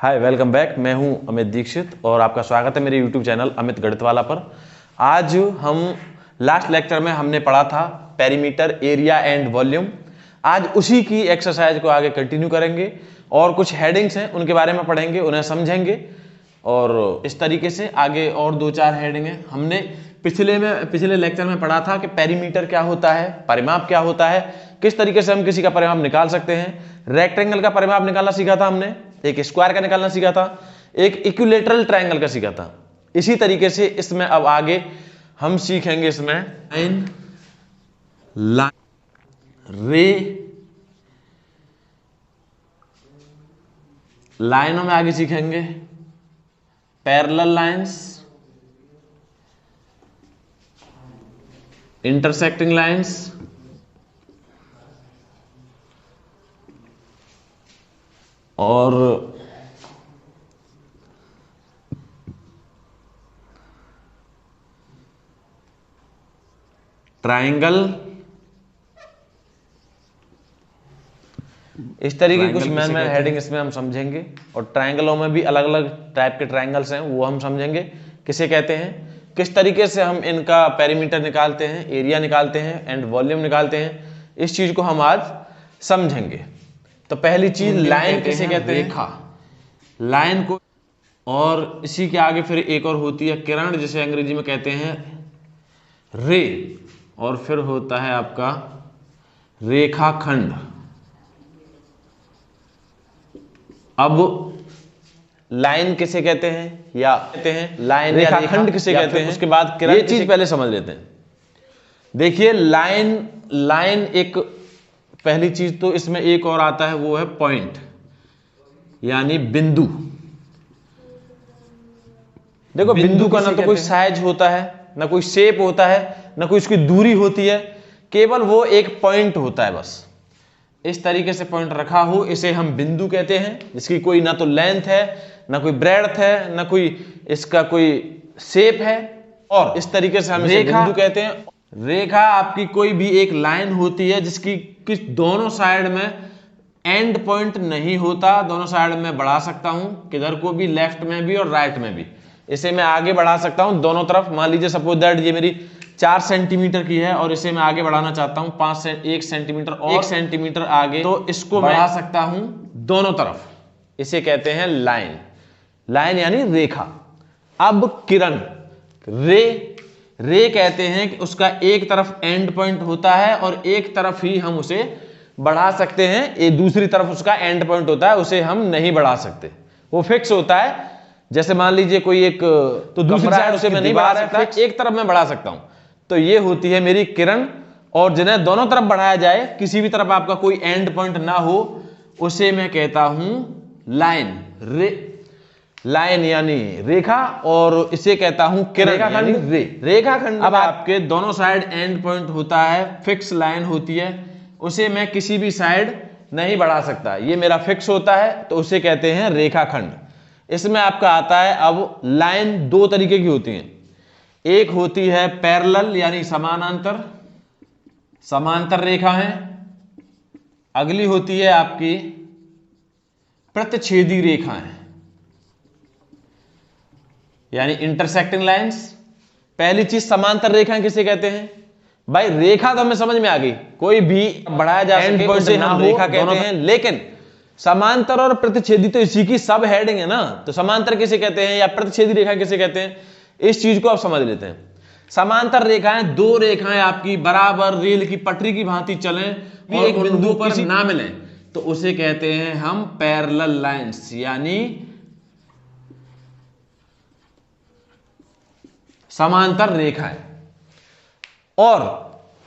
हाय, welcome back. मैं हूं अमित दीक्षित और आपका स्वागत है मेरे यूट्यूब चैनल अमित गणितवाला पर। आज हम लास्ट लेक्चर में हमने पढ़ा था पेरीमीटर, एरिया एंड वॉल्यूम। आज उसी की एक्सरसाइज को आगे कंटिन्यू करेंगे और कुछ हेडिंग्स हैं उनके बारे में पढ़ेंगे, उन्हें समझेंगे और इस तरीके से आगे और दो चार हेडिंग हैं। हमने पिछले लेक्चर में पढ़ा था कि पेरीमीटर क्या होता है, परिमाप क्या होता है, किस तरीके से हम किसी का परिमाप निकाल सकते हैं। रेक्टेंगल का परिमाप निकालना सीखा था हमने, एक स्क्वायर का निकालना सीखा था, एक इक्विलैटरल ट्रायंगल का सीखा था। इसी तरीके से इसमें अब आगे हम सीखेंगे इसमें लाइन, रे, लाइनों में आगे सीखेंगे पैरेलल लाइंस, इंटरसेक्टिंग लाइंस और ट्रायंगल। इस तरीके की कुछ मैन हेडिंग इसमें हम समझेंगे और ट्रायंगलों में भी अलग अलग टाइप के ट्रायंगल्स हैं, वो हम समझेंगे किसे कहते हैं, किस तरीके से हम इनका पेरीमीटर निकालते हैं, एरिया निकालते हैं एंड वॉल्यूम निकालते हैं। इस चीज को हम आज समझेंगे। तो पहली चीज लाइन किसे कहते हैं, रेखा, लाइन को। और इसी के आगे फिर एक और होती है किरण, जिसे अंग्रेजी में कहते हैं रे, और फिर होता है आपका रेखाखंड। अब लाइन किसे कहते हैं या कहते हैं लाइन, रेखाखंड किसे कहते हैं, उसके बाद किरण, ये चीज पहले समझ लेते हैं। देखिए लाइन एक पहली चीज, तो इसमें एक और आता है, वो है पॉइंट यानी बिंदु। देखो बिंदु का ना तो कोई साइज होता है, ना कोई शेप होता है, ना कोई उसकी दूरी होती है, केवल वो एक पॉइंट होता है। बस इस तरीके से पॉइंट रखा हो, इसे हम बिंदु कहते हैं, जिसकी कोई ना तो लेंथ है, ना कोई ब्रेड्थ है, ना कोई इसका कोई शेप है, और इस तरीके से हम इसे बिंदु कहते हैं। रेखा आपकी कोई भी एक लाइन होती है जिसकी दोनों साइड में एंड पॉइंट नहीं होता, दोनों साइड में बढ़ा सकता हूं, किधर को भी, लेफ्ट में भी और राइट में भी। इसे मैं आगे बढ़ा सकता हूं दोनों तरफ। मान लीजिए सपोज दैट ये मेरी 4 सेंटीमीटर की है और इसे मैं आगे बढ़ाना चाहता हूं 1 सेंटीमीटर और 1 सेंटीमीटर आगे, तो इसको बढ़ा सकता हूं दोनों तरफ। इसे कहते हैं लाइन, लाइन यानी रेखा। अब किरण, रे कहते हैं कि उसका एक तरफ एंड पॉइंट होता है और एक तरफ ही हम उसे बढ़ा सकते हैं, ये दूसरी तरफ उसका एंड पॉइंट होता है, उसे हम नहीं बढ़ा सकते, वो फिक्स होता है। जैसे मान लीजिए कोई एक, तो दूसरी साइड उसे मैं नहीं बढ़ा सकता, एक तरफ मैं बढ़ा सकता हूं। तो ये होती है मेरी किरण। और जिन्हें दोनों तरफ बढ़ाया जाए, किसी भी तरफ आपका कोई एंड पॉइंट ना हो, उसे मैं कहता हूं लाइन। लाइन यानी रेखा, और इसे कहता हूं किरण यानी रेखाखंड। अब आपके दोनों साइड एंड पॉइंट होता है, फिक्स लाइन होती है, उसे मैं किसी भी साइड नहीं बढ़ा सकता, ये मेरा फिक्स होता है, तो उसे कहते हैं रेखाखंड। इसमें आपका आता है, अब लाइन दो तरीके की होती हैं, एक होती है पैरेलल यानी समानांतर, समांतर रेखा है। अगली होती है आपकी प्रतिच्छेदी रेखा है यानी इंटरसेक्टिंग लाइंस। पहली चीज समांतर रेखाएं किसे कहते हैं भाई, रेखा तो हमें समझ में आ गई, कोई भी बढ़ाया जा सके उसे हम रेखा कहते हैं। लेकिन समांतर और प्रतिच्छेदी तो इसी की सब हेडिंग है ना, तो समांतर किसे कहते हैं या प्रतिच्छेदी रेखा किसे कहते हैं, इस चीज को आप समझ लेते हैं। समांतर रेखाएं दो रेखाएं आपकी बराबर रेल की पटरी की भांति चलें और एक बिंदु पर ना मिलें, तो उसे कहते हैं हम पैरेलल लाइंस यानी समांतर रेखाएं। और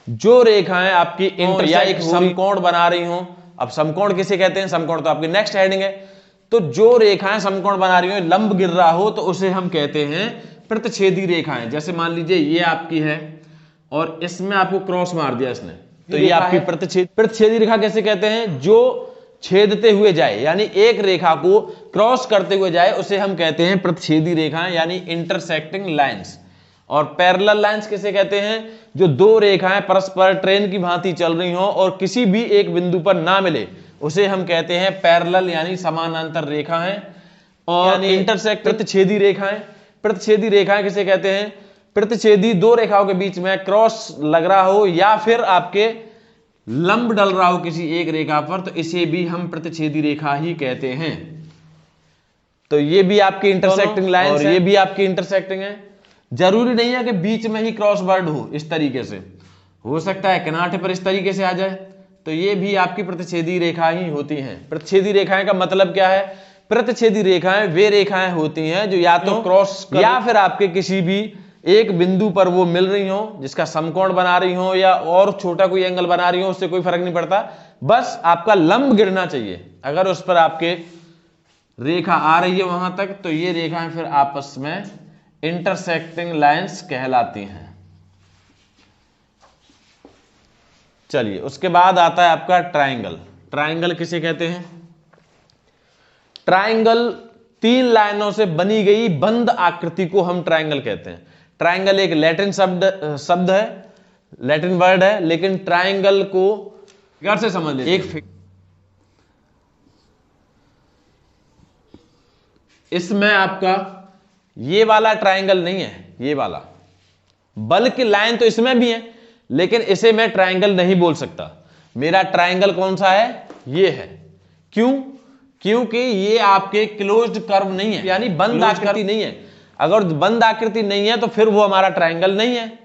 जो रेखाएं आपकी इंटर या एक समकोण बना रही हो, अब समकोण किसे कहते हैं, समकोण तो आपकी नेक्स्ट हेडिंग है। तो जो रेखाएं समकोण बना रही हो, लंब गिर रहा हो, तो उसे हम कहते हैं प्रतिच्छेदी रेखाएं। जैसे मान लीजिए ये आपकी है और इसमें आपको क्रॉस मार दिया इसने, तो ये आपकी प्रतिच्छेदी रेखा कैसे कहते हैं, जो छेदते हुए जाए यानी एक रेखा को क्रॉस करते हुए जाए, उसे हम कहते हैं प्रतिच्छेदी रेखाएं यानी इंटरसेक्टिंग लाइंस। और पैरेलल लाइंस किसे कहते हैं, जो दो रेखाएं परस्पर ट्रेन की भांति चल रही हों और किसी भी एक बिंदु पर ना मिले, उसे हम कहते हैं पैरेलल यानी समानांतर रेखा है। और इंटरसेक्ट प्रतिच्छेदी रेखाएं। प्रतिच्छेदी रेखाएं किसे कहते हैं? प्रतिच्छेदी दो रेखाओं के बीच में क्रॉस लग रहा हो या फिर आपके लंब डल रहा हो किसी एक रेखा पर, तो इसे भी हम प्रतिच्छेदी रेखा ही कहते हैं। तो ये भी आपकी इंटरसेक्टिंग लाइन और ये भी आपकी इंटरसेक्टिंग है। जरूरी नहीं है कि बीच में ही क्रॉस वर्ड हो, इस तरीके से हो सकता है किनारे पर इस तरीके से आ जाए, तो ये भी आपकी प्रतिच्छेदी रेखा ही होती हैं। प्रतिच्छेदी रेखाएं का मतलब क्या है? प्रतिच्छेदी रेखाएं वे रेखाएं होती हैं जो या तो क्रॉस या फिर आपके किसी भी एक बिंदु पर वो मिल रही हो, जिसका समकोण बना रही हो या और छोटा कोई एंगल बना रही हो, उससे कोई फर्क नहीं पड़ता, बस आपका लंब गिरना चाहिए। अगर उस पर आपके रेखा आ रही है वहां तक, तो ये रेखाएं फिर आपस में इंटरसेक्टिंग लाइंस कहलाती हैं। चलिए, उसके बाद आता है आपका ट्राइंगल। ट्राइंगल किसे कहते हैं? ट्राइंगल तीन लाइनों से बनी गई बंद आकृति को हम ट्राइंगल कहते हैं। ट्राइंगल एक लैटिन शब्द है, लैटिन वर्ड है, लेकिन ट्राइंगल को फिगर से समझ लेते हैं। इसमें आपका ये वाला ट्राइंगल नहीं है, ये वाला, बल्कि लाइन तो इसमें भी है, लेकिन इसे मैं ट्राइंगल नहीं बोल सकता। मेरा ट्राइंगल कौन सा है? ये है। क्यों? क्योंकि ये आपके क्लोज्ड कर्व नहीं है, यानी बंद आकृति नहीं है। अगर बंद आकृति नहीं है तो फिर वो हमारा ट्राइंगल नहीं है।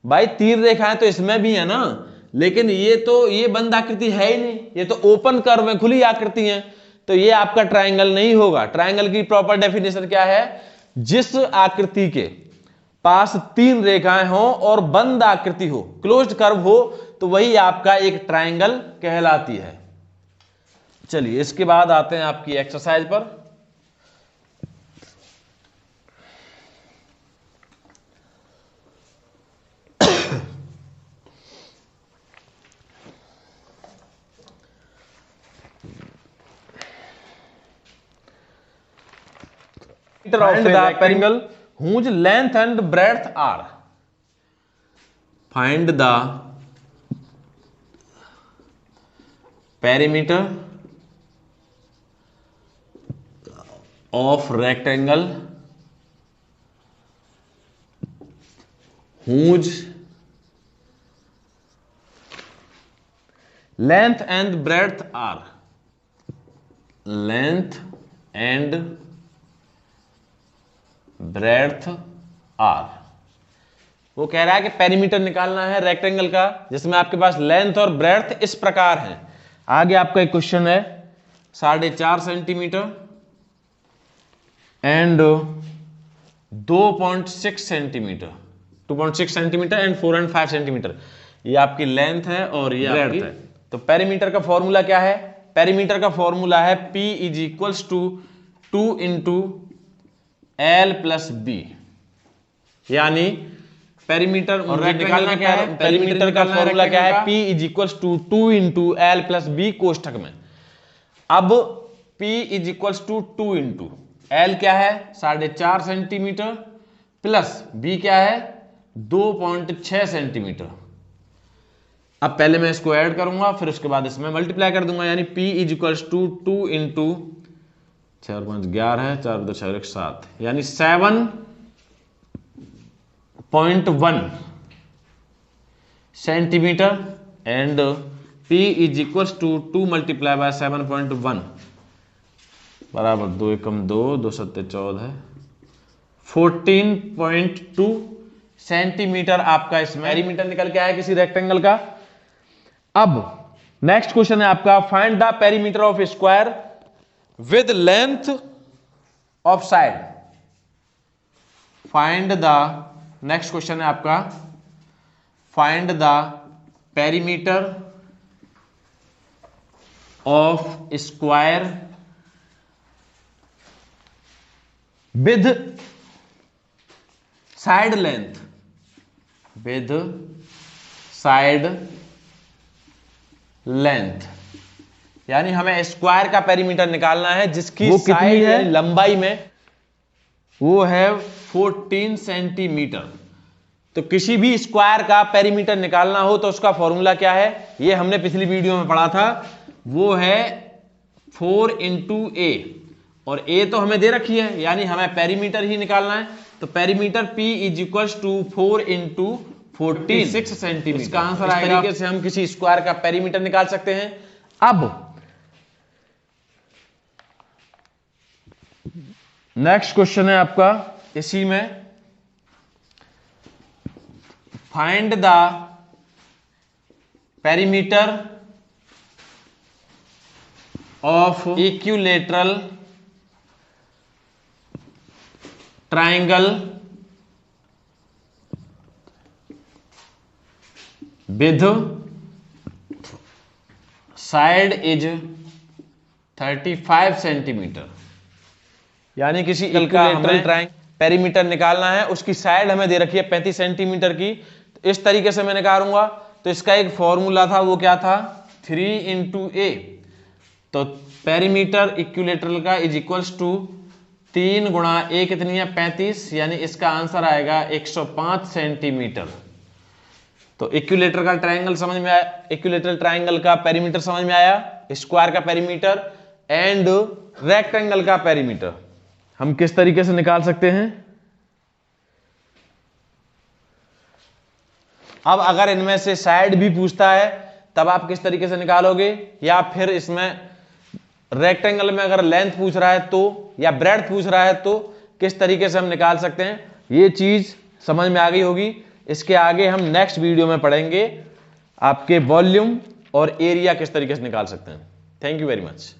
भाई तीन रेखाएं तो इसमें भी है ना, लेकिन ये बंद आकृति है ही नहीं, ये तो ओपन कर्व है, खुली आकृति है, तो ये आपका ट्राइंगल नहीं होगा। ट्राइंगल की प्रॉपर डेफिनेशन क्या है? जिस आकृति के पास तीन रेखाएं हो और बंद आकृति हो, क्लोज्ड कर्व हो, तो वही आपका एक ट्राइंगल कहलाती है। चलिए, इसके बाद आते हैं आपकी एक्सरसाइज पर। Find the rectangle whose length and breadth are. Find the perimeter of rectangle whose length and breadth are. Length and breadth are. वो कह रहा है कि पेरीमीटर निकालना है रेक्टेंगल का जिसमें आपके पास लेंथ और ब्रेड्थ इस प्रकार है। आगे आपका एक क्वेश्चन है 4.5 centimetre and 2.6 centimetre, 2.6 centimetre and 4.5 centimetre, ये आपकी लेंथ है और ये ब्रेड्थ है। तो पेरीमीटर का फॉर्मूला क्या है? पेरीमीटर का फॉर्मूला है P = 2 × L + B, यानी पेरीमीटर और निकालना क्या है? पेरीमीटर का फॉर्मूला क्या है? P = 2 × L + B कोष्ठक में। अब P = 2 × L क्या है? 4.5 सेंटीमीटर प्लस B क्या है? 2.6 सेंटीमीटर। अब पहले मैं इसको ऐड करूंगा, फिर उसके बाद इसमें मल्टीप्लाई कर दूंगा, यानी P = 2 × 4 5 11 है, 4 2 6 7, यानी 7.1 सेंटीमीटर एंड P = 2 × 7.1 बराबर 2 × 2 2 7 14 है, 14.2 सेंटीमीटर आपका इसमें पेरीमीटर निकल के आया किसी रेक्टेंगल का। अब नेक्स्ट क्वेश्चन है आपका find the perimeter of square with length of side. Find the next question है आपका find the perimeter of square with side length, with side length, यानी हमें स्क्वायर का पेरीमीटर निकालना है जिसकी वो कितनी है लंबाई में, वो है 14 सेंटीमीटर। तो किसी भी स्क्वायर का पेरीमीटर निकालना हो तो उसका फॉर्मूला क्या है? ये हमने पिछली वीडियो में पढ़ा था, वो है 4 × A और ए तो हमें दे रखी है, यानी हमें पेरीमीटर ही निकालना है। तो perimeter P is equals to 4 into 46 centimetre. इसका आंसर आएगा। इस तरीके से हम किसी स्क्वायर का पेरीमीटर निकाल सकते हैं। अब नेक्स्ट क्वेश्चन है आपका इसी में, find the perimeter of equilateral triangle with side is 35 centimetre. यानी किसी इक्विलैटरल ट्राइंगल पेरीमीटर निकालना है, उसकी साइड हमें दे रखी है 35 सेंटीमीटर की। तो इस तरीके से मैं निकालूंगा। तो इसका एक फॉर्मूला था, वो क्या था, 3 इंटू ए। तो पेरीमीटर इक्विलैटरल का इज इक्वल्स टू 3 गुणा ए कितनी है 35, यानी इसका आंसर आएगा 105 सेंटीमीटर। तो इक्विलैटरल का ट्रायंगल समझ में आया, इक्विलैटरल ट्रायंगल का पेरीमीटर समझ में आया, स्क्वायर का पेरीमीटर एंड रेक्टेंगल का पेरीमीटर हम किस तरीके से निकाल सकते हैं। अब अगर इनमें से साइड भी पूछता है तब आप किस तरीके से निकालोगे, या फिर इसमें रेक्टेंगल में अगर लेंथ पूछ रहा है तो, या ब्रेड्थ पूछ रहा है तो किस तरीके से हम निकाल सकते हैं, ये चीज समझ में आ गई होगी। इसके आगे हम नेक्स्ट वीडियो में पढ़ेंगे आपके वॉल्यूम और एरिया किस तरीके से निकाल सकते हैं। Thank you very much.